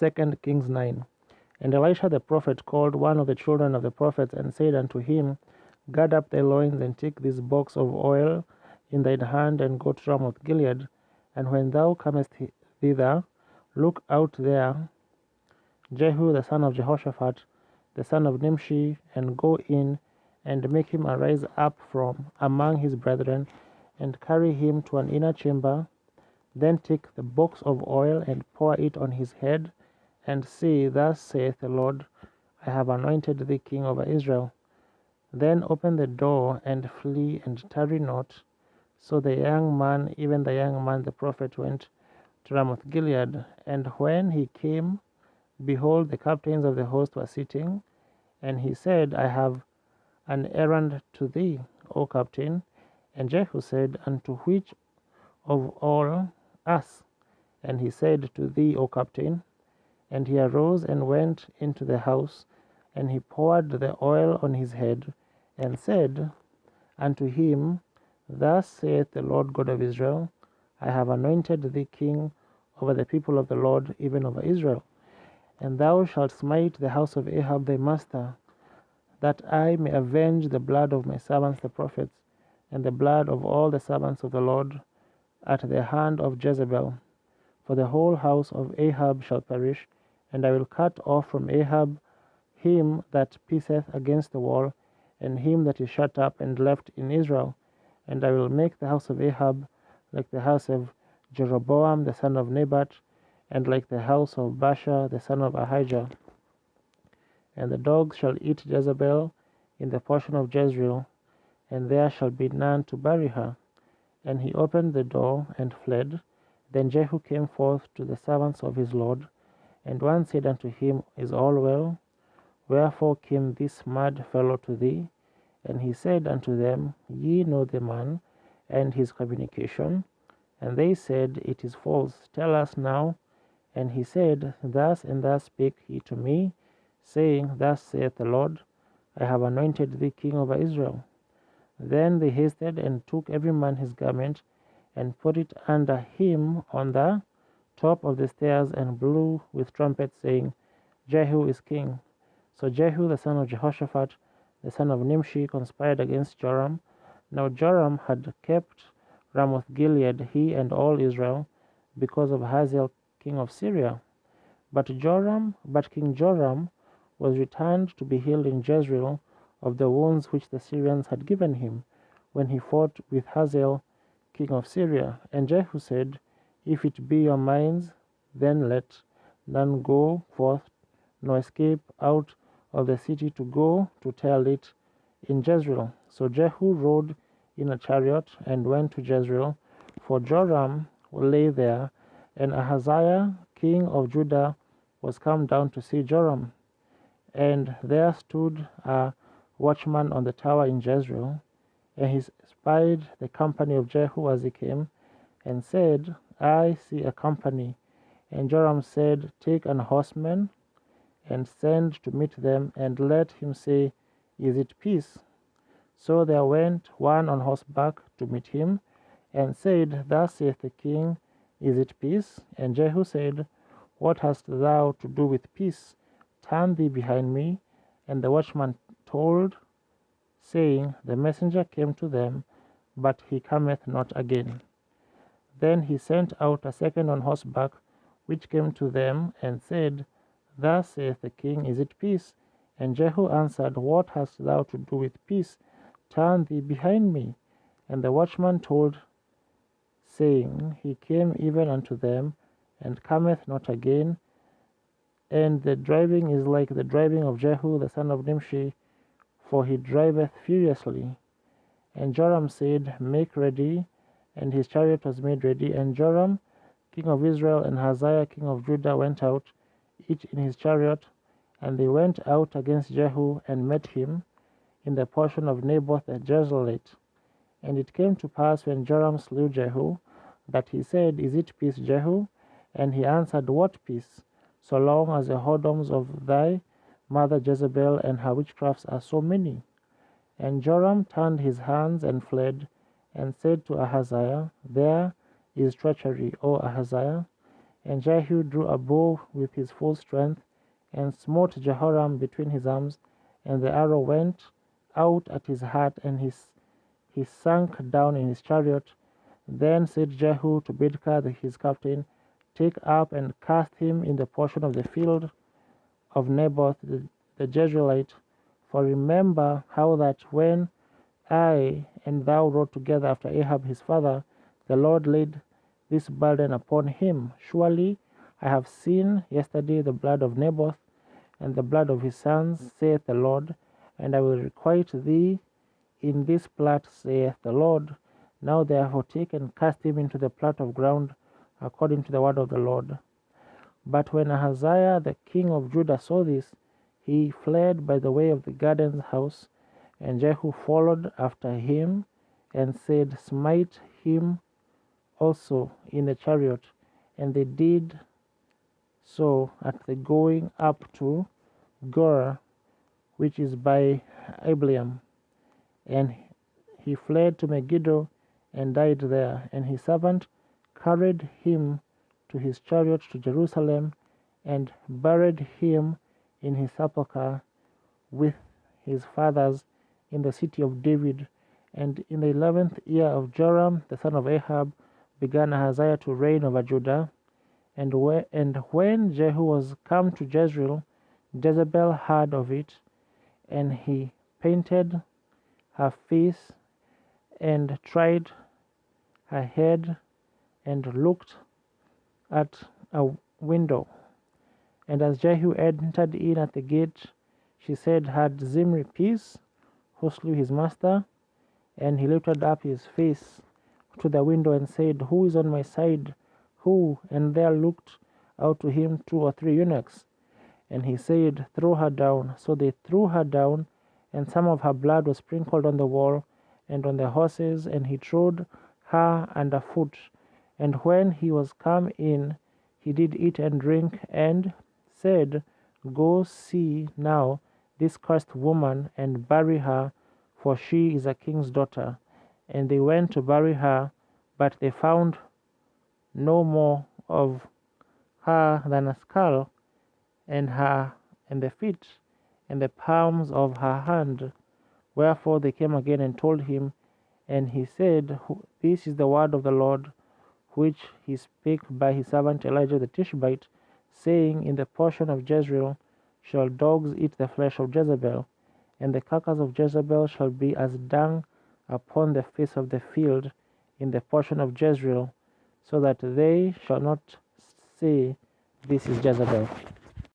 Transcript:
2 Kings 9. And Elisha the prophet called one of the children of the prophets and said unto him, Gird up thy loins and take this box of oil in thine hand and go to Ramoth Gilead. And when thou comest thither, look out there Jehu the son of Jehoshaphat, the son of Nimshi, and go in and make him arise up from among his brethren, and carry him to an inner chamber. Then take the box of oil and pour it on his head, and say, Thus saith the Lord, I have anointed thee king over Israel. Then open the door and flee, and tarry not. So the young man, even the young man the prophet, went to Ramoth Gilead. And when he came, behold, the captains of the host were sitting. And he said, I have an errand to thee, O captain. And Jehu said, Unto which of all us? And he said, To thee, O captain. And he arose and went into the house, and he poured the oil on his head, and said unto him, Thus saith the Lord God of Israel, I have anointed thee king over the people of the Lord, even over Israel. And thou shalt smite the house of Ahab thy master, that I may avenge the blood of my servants the prophets, and the blood of all the servants of the Lord, at the hand of Jezebel. For the whole house of Ahab shall perish, and I will cut off from Ahab him that paceth against the wall, and him that is shut up and left in Israel. And I will make the house of Ahab like the house of Jeroboam the son of Nebat, and like the house of Baasha the son of Ahijah. And the dogs shall eat Jezebel in the portion of Jezreel, and there shall be none to bury her. And he opened the door and fled. Then Jehu came forth to the servants of his Lord, and one said unto him, Is all well? Wherefore came this mad fellow to thee? And he said unto them, Ye know the man, and his communication. And they said, It is false. Tell us now. And he said, Thus and thus spake he to me, saying, Thus saith the Lord, I have anointed thee king over Israel. Then they hasted and took every man his garment, and put it under him on the top of the stairs, and blew with trumpets, saying, Jehu is king. So Jehu the son of Jehoshaphat, the son of Nimshi, conspired against Joram. Now Joram had kept Ramoth Gilead, he and all Israel, because of Hazael king of Syria. But King Joram was returned to be healed in Jezreel of the wounds which the Syrians had given him, when he fought with Hazael king of Syria. And Jehu said, If it be your minds, then let none go forth, nor escape out of the city to go to tell it in Jezreel. So Jehu rode in a chariot and went to Jezreel, for Joram lay there, and Ahaziah king of Judah was come down to see Joram. And there stood a watchman on the tower in Jezreel, and he spied the company of Jehu as he came, and said, I see a company. And Joram said, Take an horseman, and send to meet them, and let him say, Is it peace? So there went one on horseback to meet him, and said, Thus saith the king, Is it peace? And Jehu said, What hast thou to do with peace? Turn thee behind me. And the watchman told, saying, The messenger came to them, but he cometh not again. Then he sent out a second on horseback, which came to them, and said, Thus saith the king, Is it peace? And Jehu answered, What hast thou to do with peace? Turn thee behind me. And the watchman told, saying, He came even unto them, and cometh not again. And the driving is like the driving of Jehu the son of Nimshi, for he driveth furiously. And Joram said, Make ready. And his chariot was made ready. And Joram, king of Israel, and Hazael, king of Judah, went out, each in his chariot. And they went out against Jehu, and met him in the portion of Naboth the Jezreelite. And it came to pass, when Joram slew Jehu, that he said, Is it peace, Jehu? And he answered, What peace? So long as the whoredoms of thy mother Jezebel and her witchcrafts are so many. And Joram turned his hands and fled, and said to Ahaziah, There is treachery, O Ahaziah. And Jehu drew a bow with his full strength, and smote Jehoram between his arms, and the arrow went out at his heart, and he sank down in his chariot. Then said Jehu to Bidkar his captain, Take up and cast him in the portion of the field of Naboth the Jezreelite. For remember how that when I and thou rode together after Ahab his father, the Lord laid this burden upon him. Surely I have seen yesterday the blood of Naboth and the blood of his sons, saith the Lord, and I will requite thee in this plot, saith the Lord. Now therefore take and cast him into the plot of ground, according to the word of the Lord. But when Ahaziah the king of Judah saw this, he fled by the way of the garden's house, and Jehu followed after him, and said, Smite him also in the chariot. And they did so at the going up to Gur, which is by Ibleam. And he fled to Megiddo and died there. And his servant carried him to his chariot to Jerusalem, and buried him in his sepulchre with his fathers in the city of David. And in the 11th year of Joram the son of Ahab began Ahaziah to reign over Judah. And when Jehu was come to Jezreel, Jezebel heard of it, and he painted her face, and tried her head, and looked at a window. And as Jehu entered in at the gate, she said, Had Zimri peace, who slew his master? And he lifted up his face to the window and said, Who is on my side? Who? And there looked out to him 2 or 3 eunuchs. And he said, Throw her down. So they threw her down, and some of her blood was sprinkled on the wall and on the horses, and he trod her underfoot. And when he was come in, he did eat and drink, and said, Go see now this cursed woman, and bury her, for she is a king's daughter. And they went to bury her, but they found no more of her than a skull, and the feet, and the palms of her hand. Wherefore they came again and told him, and he said, This is the word of the Lord, which he spake by his servant Elijah the Tishbite, saying, In the portion of Jezreel shall dogs eat the flesh of Jezebel, and the carcass of Jezebel shall be as dung upon the face of the field in the portion of Jezreel, so that they shall not say, This is Jezebel.